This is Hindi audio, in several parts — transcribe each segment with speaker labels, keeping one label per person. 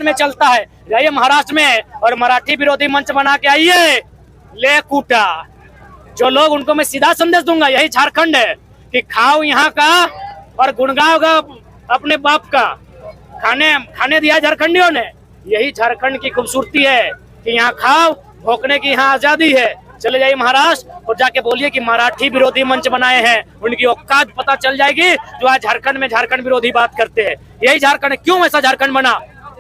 Speaker 1: में चलता है, जाइए महाराष्ट्र में और मराठी विरोधी मंच बना के आइए, ले कूटा। जो लोग उनको मैं सीधा संदेश दूंगा, यही झारखंड है कि खाओ यहाँ का और गुणगाओगा अपने बाप का। खाने दिया झारखंडियों ने, यही झारखंड की खूबसूरती है कि यहाँ खाओ, भोंकने की यहाँ आजादी है। चले जाइए महाराष्ट्र और जाके बोलिए कि मराठी विरोधी मंच बनाए हैं, उनकी औकात पता चल जाएगी जो आज झारखंड में झारखंड विरोधी बात करते हैं। यही झारखंड है। क्यों ऐसा झारखंड बना?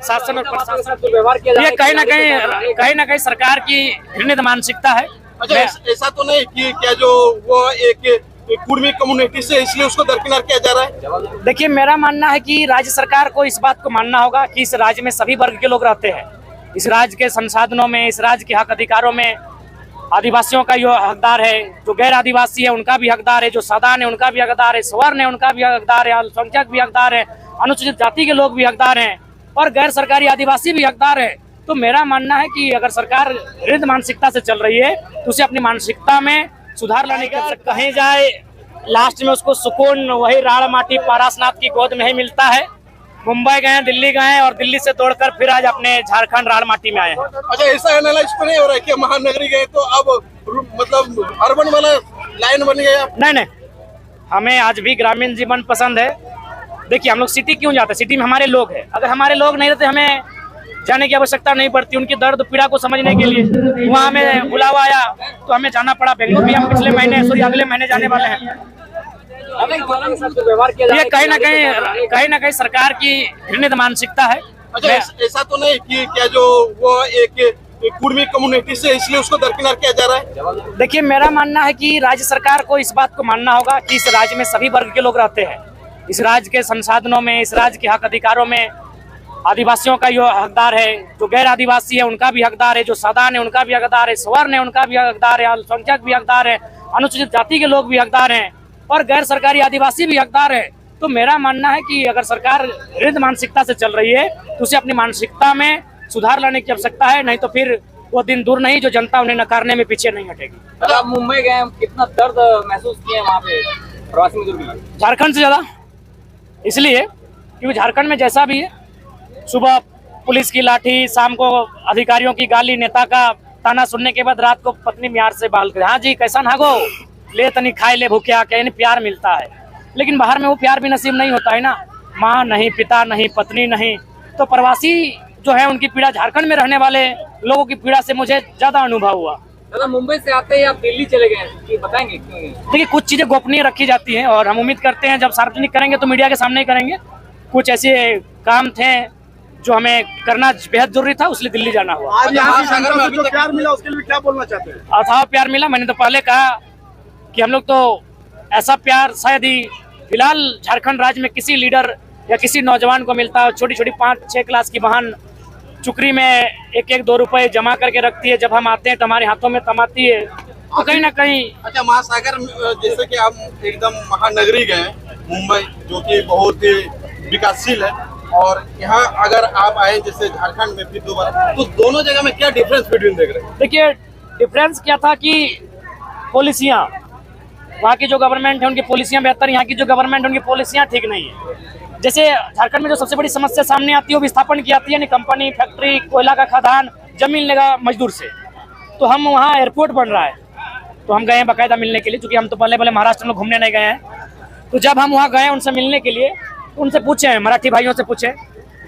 Speaker 1: शासन और प्रशासन को व्यवहार किया, ये कहीं ना कहीं सरकार की घृणित मानसिकता है।
Speaker 2: अच्छा, ऐसा तो नहीं कि क्या जो वो एक कुर्मी कम्युनिटी से इसलिए उसको दरकिनार किया जा रहा है?
Speaker 1: देखिए, मेरा मानना है कि राज्य सरकार को इस बात को मानना होगा कि इस राज्य में सभी वर्ग के लोग रहते हैं। इस राज्य के संसाधनों में, इस राज्य के हक अधिकारों में आदिवासियों का जो हकदार है, जो गैर आदिवासी है उनका भी हकदार है, जो साधारण है उनका भी हकदार है, स्वर्ण है उनका भी हकदार है, अल्पसंख्यक भी हकदार है, अनुसूचित जाति के लोग भी हकदार हैं और गैर सरकारी आदिवासी भी हकदार है। तो मेरा मानना है कि अगर सरकार घृणित मानसिकता से चल रही है तो उसे अपनी मानसिकता में सुधार लाने की आवश्यकता। कहीं जाए लास्ट में उसको सुकून वही राड़ माटी पारसनाथ की गोद में ही मिलता है। मुंबई गए, दिल्ली गए और दिल्ली से दौड़कर फिर आज अपने झारखंड राड़ माटी में आए हैं।
Speaker 2: अच्छा, ऐसा एनालाइज तो नहीं हो रहा है कि महानगरी गए तो अब मतलब अर्बन वाला लाइन बन गया? नहीं,
Speaker 1: हमें आज भी ग्रामीण जीवन पसंद है। देखिए, हम लोग सिटी क्यों जाते हैं? सिटी में हमारे लोग हैं। अगर हमारे लोग नहीं रहते हमें जाने की आवश्यकता नहीं पड़ती। उनकी दर्द पीड़ा को समझने के लिए वहाँ हमें बुलावा आया तो हमें जाना पड़ा। बेंगलुरु भी हम अगले महीने जाने वाले हैं। ये कहीं ना कहीं सरकार की घृणित मानसिकता है।
Speaker 2: अच्छा, ऐसा तो नहीं कि क्या जो वो एक कुर्मी कम्युनिटी से इसलिए उसको दरकिनार किया जा रहा है?
Speaker 1: देखिए, मेरा मानना है कि राज्य सरकार को इस बात को मानना होगा कि इस राज्य में सभी वर्ग के लोग रहते हैं। इस राज्य के संसाधनों में, इस राज्य के हक अधिकारों में आदिवासियों का जो हकदार है, जो गैर आदिवासी है उनका भी हकदार है, जो साधारण है उनका भी हकदार है, स्वर्ण है उनका भी हकदार है, अल्पसंख्यक भी हकदार है, अनुसूचित जाति के लोग भी हकदार हैं और गैर सरकारी आदिवासी भी हकदार है। तो मेरा मानना है कि अगर सरकार घृणित मानसिकता से चल रही है तो उसे अपनी मानसिकता में सुधार लाने की आवश्यकता है, नहीं तो फिर वो दिन दूर नहीं जो जनता उन्हें नकारने में पीछे नहीं हटेगी।
Speaker 3: आप मुंबई गए, कितना दर्द महसूस किए वहाँ पे प्रवासी मजदूर?
Speaker 1: झारखंड से ज्यादा, इसलिए क्योंकि झारखंड में जैसा भी है, सुबह पुलिस की लाठी, शाम को अधिकारियों की गाली, नेता का ताना सुनने के बाद रात को पत्नी म्यार से बाल कर, हाँ जी कैसा नागो, ले तनी खाए ले भूखिया, कहीं प्यार मिलता है। लेकिन बाहर में वो प्यार भी नसीब नहीं होता है ना। माँ नहीं, पिता नहीं, पत्नी नहीं। तो प्रवासी जो है उनकी पीड़ा, झारखंड में रहने वाले लोगों की पीड़ा से मुझे ज्यादा अनुभव हुआ।
Speaker 3: दादा, मुंबई से आते ही आप दिल्ली चले गए, बताएंगे क्यों?
Speaker 1: देखिए, कुछ चीजें गोपनीय रखी जाती हैं और हम उम्मीद करते हैं जब सार्वजनिक करेंगे तो मीडिया के सामने ही करेंगे। कुछ ऐसे काम थे जो हमें करना बेहद जरूरी था, इसलिए दिल्ली जाना हुआ।
Speaker 2: आज यहाँ सागर में जो प्यार मिला उसके लिए क्या बोलना चाहते हैं?
Speaker 1: अथाह प्यार मिला। मैंने तो पहले कहा कि हम लोग तो ऐसा प्यार शायद ही फिलहाल झारखंड राज्य में किसी लीडर या किसी नौजवान को मिलता है। छोटी छोटी 5-6 क्लास की बहन चुकरी में 1-2 रुपए जमा करके रखती है, जब हम आते हैं तो हमारे हाथों में थमाती है। तो कहीं ना कहीं।
Speaker 2: अच्छा, महासागर जैसे कि आप एकदम महानगरी गए मुंबई, जो कि बहुत ही विकासशील है, और यहाँ अगर आप आए जैसे झारखंड में फिर दोबारा, तो दोनों जगह में क्या डिफरेंस बिटवीन देख रहे हैं?
Speaker 1: देखिए, डिफरेंस क्या था कि पॉलिसियाँ, वहाँ की जो गवर्नमेंट है उनकी पॉलिसियाँ बेहतर, यहाँ की जो गवर्नमेंट है उनकी पॉलिसियाँ ठीक नहीं है। जैसे झारखंड में जो सबसे बड़ी समस्या सामने आती है वो विस्थापन की आती है, कंपनी, फैक्ट्री, कोयला का खदान, जमीन लेगा मजदूर से। तो हम वहाँ एयरपोर्ट बन रहा है तो हम गए हैं बाकायदा मिलने के लिए, क्योंकि हम तो पहले महाराष्ट्र में घूमने नहीं गए हैं। तो जब हम वहाँ गए उनसे मिलने के लिए, उनसे पूछे, मराठी भाइयों से पूछे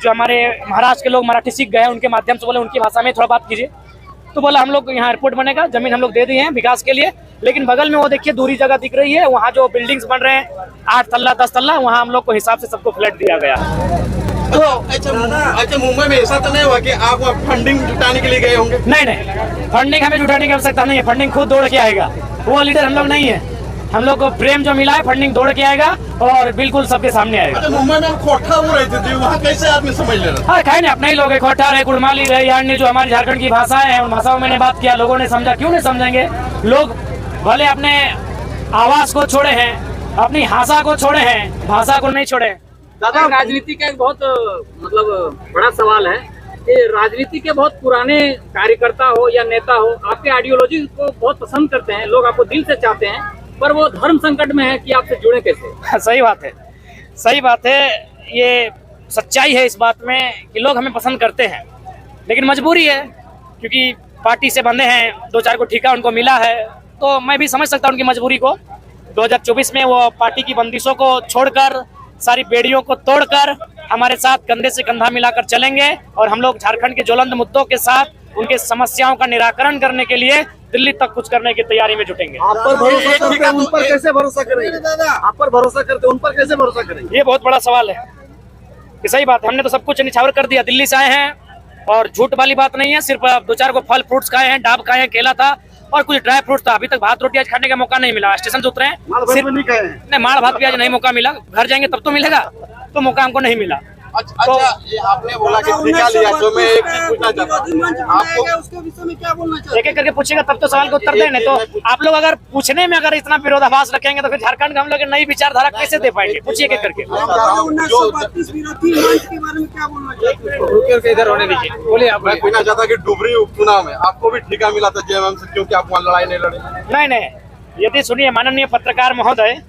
Speaker 1: जो हमारे महाराष्ट्र के लोग मराठी सीख गए हैं, उनके माध्यम से बोले उनकी भाषा में थोड़ा बात कीजिए। तो बोला हम लोग यहाँ एयरपोर्ट बनेगा, जमीन हम लोग दे दिए हैं विकास के लिए, लेकिन बगल में वो देखिए दूरी जगह दिख रही है, वहाँ जो बिल्डिंग्स बन रहे हैं 8 तल्ला 10 तल्ला, वहाँ हम लोग को हिसाब से सबको फ्लैट दिया गया।
Speaker 2: तो अच्छा, मुंबई में ऐसा तो नहीं हुआ कि आप फंडिंग जुटाने के लिए गए होंगे?
Speaker 1: नहीं, फंडिंग हमें जुटाने की आवश्यकता नहीं है। फंडिंग खुद दौड़ के आएगा, वो लीडर हम लोग नहीं है। हम लोग को प्रेम जो मिला है, फंडिंग दौड़ के आएगा और बिल्कुल सबके सामने आएगा।
Speaker 2: अच्छा, मुंबई में खोटा हो रहे थे, वहाँ कैसे आदमी समझ ले रहा?
Speaker 1: हाँ, खाए अपने ही लोग है, खोटा रहे, कुड़माली रहे, यानी जो हमारी झारखंड की भाषाएं हैं उन भाषाओं में बात किया, लोगों ने समझा। क्यों नहीं समझेंगे? लोग भले अपने आवाज को छोड़े हैं, अपनी भाषा को छोड़े हैं, भाषा को नहीं छोड़े।
Speaker 3: दादा, राजनीति का एक बहुत मतलब बड़ा सवाल है कि राजनीति के बहुत पुराने कार्यकर्ता हो या नेता हो, आपके आइडियोलॉजी को बहुत पसंद करते हैं, लोग आपको दिल से चाहते हैं, पर वो धर्म संकट में है कि आपसे जुड़े कैसे?
Speaker 1: सही बात है, सही बात है। ये सच्चाई है इस बात में कि लोग हमें पसंद करते हैं, लेकिन मजबूरी है क्योंकि पार्टी से बंधे हैं, 2-4 को ठेका उनको मिला है, तो मैं भी समझ सकता हूँ उनकी मजबूरी को। 2024 में वो पार्टी की बंदिशों को छोड़कर, सारी बेड़ियों को तोड़कर हमारे साथ कंधे से कंधा मिलाकर चलेंगे और हम लोग झारखंड के ज्वलंत मुद्दों के साथ उनके समस्याओं का निराकरण करने के लिए दिल्ली तक कुछ करने की तैयारी में जुटेंगे।
Speaker 4: आप पर भरोसा करते हैं, उन पर कैसे भरोसा करेंगे? आप पर भरोसा करते हैं, उन पर कैसे भरोसा करेंगे?
Speaker 1: ये बहुत बड़ा सवाल है। ये सही बात है, हमने तो सब कुछ निछावर कर दिया, दिल्ली से आए हैं और झूठ वाली बात नहीं है। सिर्फ 2-4 को फल फ्रूट्स खाए हैं, डाब खाए हैं, केला था और कुछ ड्राई फ्रूट्स था। अभी तक भात रोटी आज खाने का मौका नहीं मिला। स्टेशन से उतरे हैं, नहीं माड़ भात भी आज नहीं मौका मिला। घर जाएंगे तब तो मिलेगा, तो मौका हमको नहीं मिला।
Speaker 2: अच्छा, ये आपने बोला कि ठेका लिया, तो मैं एक चीज पूछना चाहता हूँ आपको,
Speaker 4: उसके विषय में क्या बोलना चाहिए?
Speaker 1: एक एक करके पूछेगा तब तो सवाल का उत्तर दें। नहीं तो आप लोग अगर पूछने में अगर इतना विरोधाभास रखेंगे तो फिर झारखंड का हम लोग नई विचारधारा कैसे दे पाएंगे? पूछिए एक एक करके।
Speaker 4: 1932 विरोधी मंच के बारे में क्या बोलना चाहिए?
Speaker 1: इधर होने दीजिए, बोलिए आप।
Speaker 2: मैं पूछना चाहता कि डुबरी उपचुनाव में आपको भी ठेका मिला था जेएमएम से, क्योंकि आप वहाँ लड़ाई नहीं लड़े?
Speaker 1: नहीं, यदि सुनिए माननीय पत्रकार महोदय,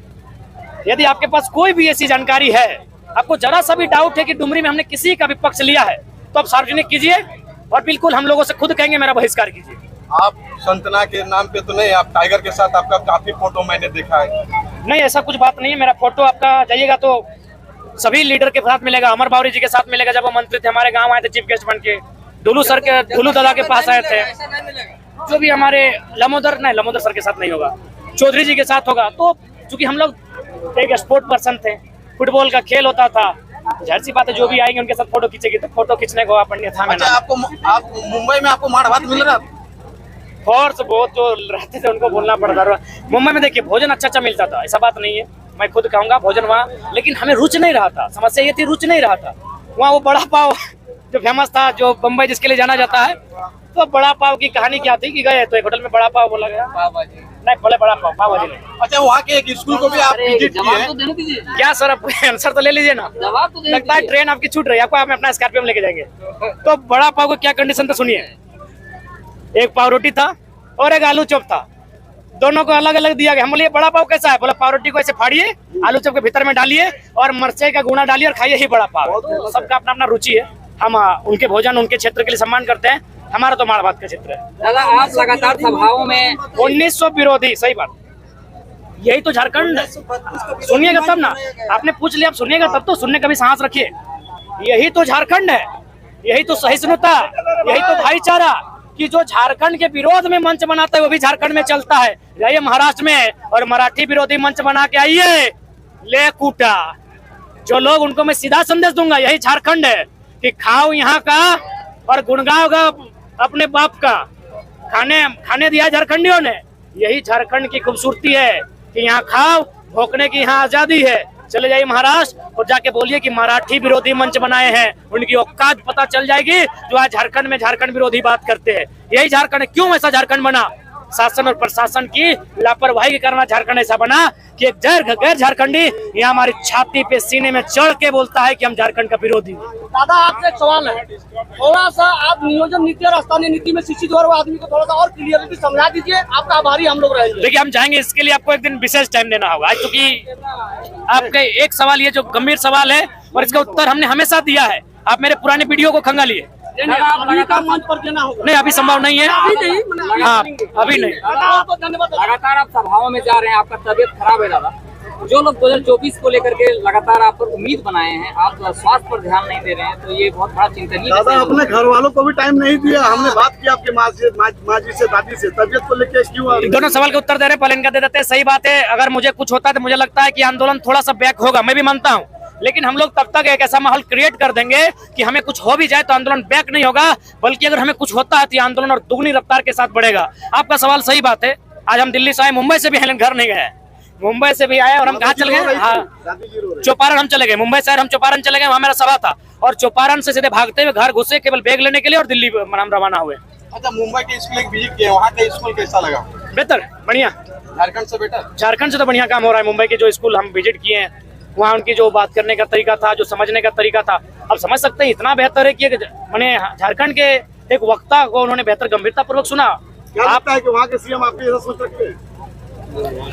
Speaker 1: यदि आपके पास कोई भी ऐसी जानकारी है, आपको जरा सा भी डाउट है कि डुमरी में हमने किसी का भी पक्ष लिया है, तो आप सार्वजनिक कीजिए और बिल्कुल हम लोगों से खुद कहेंगे मेरा बहिष्कार कीजिए।
Speaker 2: आप संतना के नाम पे तो नहीं, आप टाइगर के साथ आपका काफी फोटो मैंने देखा है।
Speaker 1: नहीं, ऐसा कुछ बात नहीं है। मेरा फोटो आपका जाइएगा तो सभी लीडर के साथ मिलेगा। अमर बावरी जी के साथ मिलेगा, जब वो मंत्री थे हमारे गाँव आए थे चीफ गेस्ट बन के। ढुलू दादा के पास आए थे, जो भी हमारे लमोदर सर के साथ नहीं होगा, चौधरी जी के साथ होगा। तो चूंकि हम लोग एक स्पोर्ट पर्सन थे, फुटबॉल का खेल होता था, जाहिर सी बात है जो भी आएंगे उनके साथ फोटो खींचेगी, तो फोटो खींचने को अपन था।
Speaker 2: अच्छा, आप मुंबई में आपको माड़ भात मिल रहा?
Speaker 1: फोर्स बहुत जो रहते थे उनको बोलना पड़ता था। मुंबई में देखिए भोजन अच्छा मिलता था, ऐसा बात नहीं है, मैं खुद कहूँगा भोजन वहाँ, लेकिन हमें रुच नहीं रहा था। समस्या ये थी, रुच नहीं रहा था। वहाँ वो बड़ा पाव जो फेमस था, जो बम्बई जिसके लिए जाना जाता है, तो बड़ा पाव की कहानी क्या थी कि गए तो एक होटल में बड़ा पाव बोला गया, नहीं बोले बड़ा पाव भाजी नहीं।
Speaker 2: अच्छा, वहाँ के एक स्कूल को भी आप विजिट किए हैं?
Speaker 3: तो देने दीजिए,
Speaker 1: क्या सर, आप आंसर तो ले लीजिए ना।
Speaker 3: जवाब तो देने
Speaker 1: लगता है ट्रेन आपकी छूट रही है, आपको आप अपना स्कॉर्पियो में लेके जाएंगे। तो बड़ा पाव को क्या कंडीशन था सुनिए, एक पाव रोटी था और एक आलू चॉप था, दोनों को अलग अलग दिया गया। हम बोलिए बड़ा पाव कैसा है? बोला पाव रोटी को ऐसे फाड़िए, आलू चॉप के भीतर में डालिए और मिर्चाई का गुना डालिए और खाइए, ही बड़ा पाव। तो सबका अपना अपना रुचि है, हम उनके भोजन उनके क्षेत्र के लिए सम्मान करते हैं, हमारा तो माड़ भात का क्षेत्र है।
Speaker 3: दादा, आप लगातार सभाओं में
Speaker 1: 1900 विरोधी, सही बात, यही तो झारखंड। सुनिएगा तब ना, आपने पूछ लिया, आप सुनिएगा तब तो, सुनने का भी साहस रखिए। यही तो झारखंड है, यही तो सहिष्णुता, यही तो भाईचारा कि जो झारखंड के विरोध में मंच बनाता है वो भी झारखंड में चलता है। जाइए महाराष्ट्र में और मराठी विरोधी मंच बना के आइए, ले कूटा। जो लोग उनको मैं सीधा संदेश दूंगा, यही झारखंड है कि खाओ यहाँ का और गुणगाओगा अपने बाप का। खाने दिया झारखंडियों ने, यही झारखंड की खूबसूरती है कि यहाँ खाओ, भोंकने की यहाँ आजादी है। चले जाइए महाराष्ट्र और जाके बोलिए कि मराठी विरोधी मंच बनाए हैं, उनकी औकात पता चल जाएगी जो आज झारखंड में झारखंड विरोधी बात करते हैं। यही झारखंड है। क्यों ऐसा झारखंड बना? शासन और प्रशासन की लापरवाही के कारण झारखंड ऐसा बना कि एक गैर झारखंडी यहाँ हमारी छाती पे सीने में चढ़ के बोलता है कि हम झारखंड का विरोधी हैं।
Speaker 4: दादा, आपसे एक सवाल है, थोड़ा सा आप नियोजन नीति और स्थानीय नीति में शिक्षित हो रहे आदमी को थोड़ा सा और क्लियरली समझा दीजिए, आपका आभारी हम लोग रहेंगे।
Speaker 1: देखिए, हम जाएंगे, इसके लिए आपको एक दिन विशेष टाइम देना होगा, क्योंकि आपके एक सवाल ये जो गंभीर सवाल है और इसका उत्तर हमने हमेशा दिया है। आप मेरे पुराने वीडियो को खंगालिए।
Speaker 4: मंच पर देना होगा।
Speaker 1: नहीं, अभी संभव नहीं है, हाँ अभी नहीं।
Speaker 3: लगातार आप सभाओं में जा रहे हैं, आपका तबीयत खराब है दादा। जो लोग 2024 को लेकर के लगातार आप पर उम्मीद बनाए हैं, आप स्वास्थ्य पर ध्यान नहीं दे रहे हैं, तो ये बहुत बड़ा चिंतनीय
Speaker 4: दादा, अपने घर वालों को भी टाइम नहीं दिया। हमने बात की आपके माँ जी से, दादी से, तबियत को लेकर क्यों?
Speaker 1: दोनों सवाल का उत्तर दे रहे हैं, पहले इनका दे देते हैं। सही बात है, अगर मुझे कुछ होता है तो मुझे लगता है कि आंदोलन थोड़ा सा बैक होगा, मैं भी मानता हूँ, लेकिन हम लोग तब तक एक ऐसा माहौल क्रिएट कर देंगे कि हमें कुछ हो भी जाए तो आंदोलन बैक नहीं होगा, बल्कि अगर हमें कुछ होता है तो आंदोलन और दुगनी रफ्तार के साथ बढ़ेगा। आपका सवाल सही बात है। आज हम दिल्ली से आए, मुंबई से भी घर नहीं गए, मुंबई से भी आए और हम कहाँ चले गए? हाँ, चौपारण हम चले गए। मुंबई से हम चौपारण चले गए, वहाँ मेरा सभा था और चौपारण से सीधे भागते हुए घर घुसे केवल बैग लेने के लिए और दिल्ली हम रवाना हुए।
Speaker 2: अच्छा, मुंबई के स्कूल एक विजिट किए, वहाँ का स्कूल कैसा लगा?
Speaker 1: बेहतर, बढ़िया।
Speaker 2: झारखंड से बेटर? झारखंड
Speaker 1: से तो बढ़िया काम हो रहा है। मुंबई के जो स्कूल हम विजिट किए हैं, वहाँ उनकी जो बात करने का तरीका था, जो समझने का तरीका था, अब समझ सकते हैं इतना बेहतर है कि मैंने झारखंड के एक वक्ता को उन्होंने बेहतर गंभीरता पूर्वक सुना।
Speaker 4: क्या लगता है कि वहाँ के सीएम आपके ऐसा सोच रखते हैं?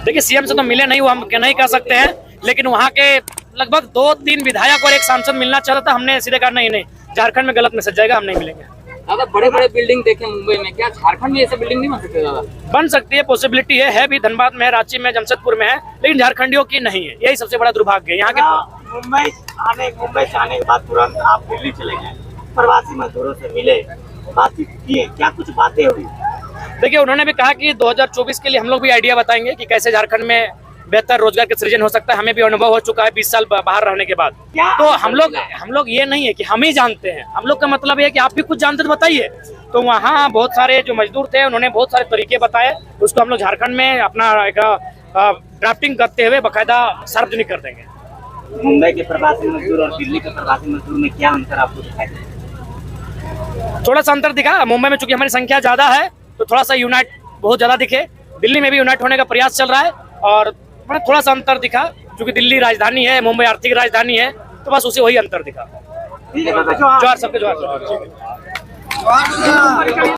Speaker 1: देखिए, सीएम से तो मिले नहीं, वो हम नहीं कह सकते हैं, लेकिन वहाँ के लगभग 2-3 विधायक और एक सांसद मिलना चाहता था। हमने सीधे कहा नहीं, झारखंड में गलत मैसेज जाएगा, हम नहीं मिलेंगे।
Speaker 3: दादा बड़े बड़े बिल्डिंग देखे मुंबई में, क्या झारखंड में ऐसे बिल्डिंग नहीं बन सकते दादा?
Speaker 1: बन सकती है, पॉसिबिलिटी है भी। धनबाद में है, रांची में, जमशेदपुर में है, लेकिन झारखंडियों की नहीं है। यही सबसे बड़ा दुर्भाग्य है यहाँ के।
Speaker 4: मुंबई से आने के बाद तुरंत आप दिल्ली चले गए, प्रवासी मजदूरों से मिले, बातचीत किए, क्या कुछ बातें हुई?
Speaker 1: देखिए, उन्होंने भी कहा कि 2024 के लिए हम लोग भी आइडिया बताएंगे कि कैसे झारखंड में बेहतर रोजगार का सृजन हो सकता है। हमें भी अनुभव हो चुका है 20 साल बाहर रहने के बाद। तो हम लोग ये नहीं है कि हम ही जानते हैं, हम लोग का मतलब है कि आप भी कुछ जानते तो बताइए। तो वहाँ बहुत सारे जो मजदूर थे उन्होंने बहुत सारे तरीके बताए, उसको हम लोग झारखंड में अपना एक ड्राफ्टिंग करते हुए बाकायदा सार्वजनिक कर देंगे।
Speaker 4: मुंबई के प्रवासी मजदूर और दिल्ली के प्रवासी मजदूर में क्या अंतर आपको दिखाई दे?
Speaker 1: थोड़ा सा अंतर दिखा। मुंबई में चूंकि हमारी संख्या ज्यादा है तो थोड़ा सा यूनाइट बहुत ज्यादा दिखे। दिल्ली में भी यूनाइट होने का प्रयास चल रहा है और थोड़ा सा अंतर दिखा, क्योंकि दिल्ली राजधानी है, मुंबई आर्थिक राजधानी है, तो बस उसे वही अंतर दिखा। जोहार सबके जोहार।